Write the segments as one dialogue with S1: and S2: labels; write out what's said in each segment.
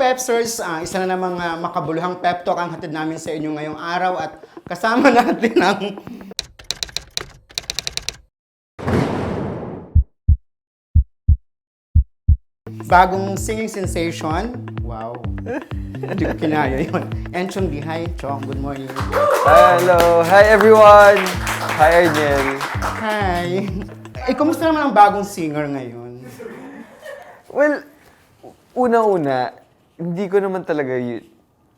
S1: Pepsters, isa na namang makabuluhang pep talk ang hatid namin sa inyo ngayong araw at kasama natin ang bagong singing sensation. Wow. Hindi ko kinaya yun. Enchong di. Hi, Chong. Good morning.
S2: Hello! Hi everyone! Hi Arnel!
S1: Hi. Kumusta naman ang bagong singer ngayon?
S2: Well, una-una, hindi ko naman talaga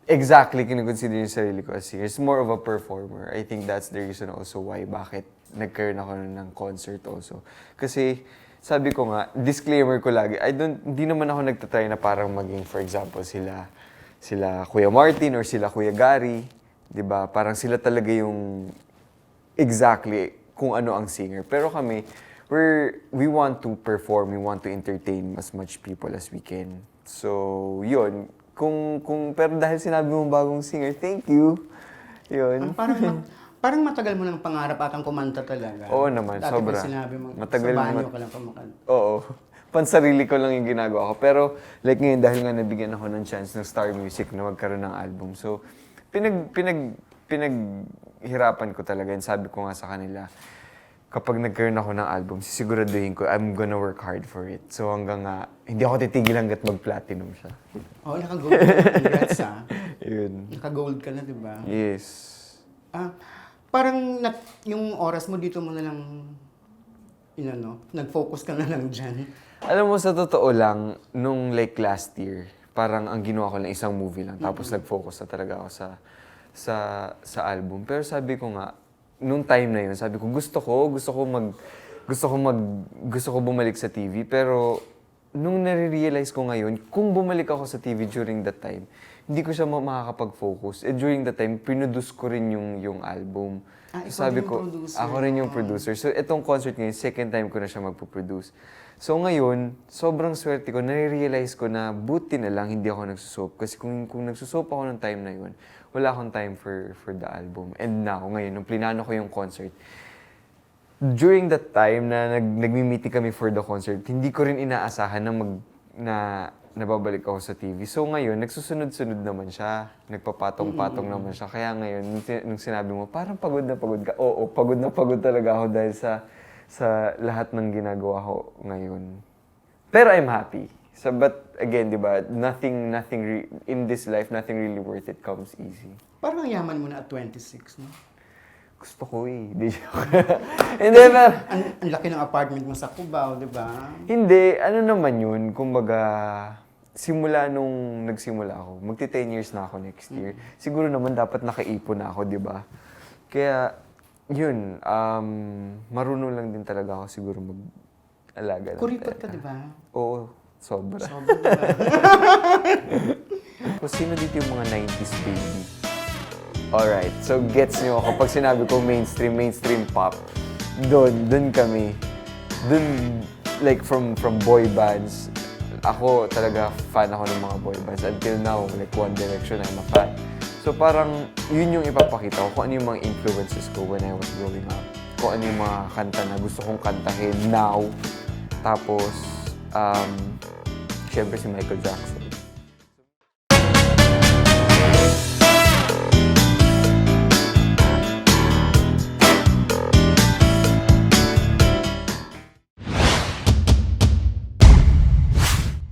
S2: exactly kinoconsider yung sarili ko as singer. It's more of a performer. I think that's the reason also why bakit nagkaroon ako ng concert also. Kasi sabi ko nga, disclaimer ko lagi, hindi naman ako nagtatry na parang maging, for example, sila Kuya Martin or sila Kuya Gary. 'Di ba? Parang sila talaga yung exactly kung ano ang singer. Pero kami, we want to perform, we want to entertain as much people as we can. So, yun. Pero dahil sinabi mo bagong singer, thank you. Yun.
S1: Parang matagal mo ng pangarap atang kumanta talaga.
S2: Oo naman,
S1: Dati
S2: sobra.
S1: pa sinabi mo,
S2: Matagal
S1: sa banyo
S2: naman.
S1: ka lang kumakanta.
S2: Oo. Pansarili ko lang yung ginagawa ko. Pero like ngayon, dahil nga nabigyan ako ng chance ng Star Music na magkaroon ng album. So, pinaghirapan ko talaga. And sabi ko nga sa kanila, kapag nagkaroon ako ng album, sisiguraduhin ko, I'm gonna work hard for it. So hanggang nga, hindi ako titigil hanggat mag-platinum siya.
S1: Oo, naka-gold ka. Congrats
S2: Yun.
S1: Naka-gold ka na, di ba?
S2: Yes.
S1: Parang yung oras mo dito mo na lang, nag-focus ka na lang dyan.
S2: Alam mo, sa totoo lang, nung like last year, parang ang ginawa ko lang isang movie lang. Tapos nag-focus na talaga ako sa album. Pero sabi ko nga, nung time na yun, sabi ko, gusto ko bumalik sa TV. Pero nung nare-realize ko ngayon, kung bumalik ako sa TV during that time, hindi ko siya makakapag-focus. During that time, produce ko rin yung album. Sabi ko, ako rin yung producer. So, itong concert ngayon, second time ko na siya magpo-produce. So, ngayon, sobrang swerte ko, nare-realize ko na buti na lang hindi ako nagsusop. Kasi kung nagsusop ako ng time na yun, wala akong time for the album. And now, ngayon, nung plinano ko yung concert, during that time na nagmi-meeting kami for the concert, hindi ko rin inaasahan na nababalik ako sa TV. So ngayon, nagsusunod-sunod naman siya. Nagpapatong-patong naman siya. Kaya ngayon, nung sinabi mo, parang pagod na pagod ka. Oo, pagod na pagod talaga ako dahil sa lahat ng ginagawa ko ngayon. Pero I'm happy. But again, di ba, nothing in this life, nothing really worth it comes easy.
S1: Parang ang yaman mo na at 26, no?
S2: Gusto ko eh. Hindi pero...
S1: Ang laki ng apartment mo sa Cubao, di ba?
S2: Hindi. Ano naman yun? Kumbaga, simula nung nagsimula ako, magti-10 years na ako next year. Siguro naman dapat nakaipon na ako, di ba? Kaya, yun, marunong lang din talaga ako siguro mag-alaga.
S1: Kuripot ka, di ba?
S2: Oo, sobra.
S1: Sobra, di ba?
S2: Kung sino dito yung mga 90s baby? Alright, so gets nyo ako. Pag sinabi ko mainstream pop, doon kami. Doon, like from boy bands, ako talaga fan ako ng mga boy bands. Until now, like One Direction, I'm a fan. So parang yun yung ipapakita ko, kung ano yung mga influences ko when I was growing up. Kung ano yung mga kanta na gusto kong kantahin now. Tapos, syempre si Michael Jackson.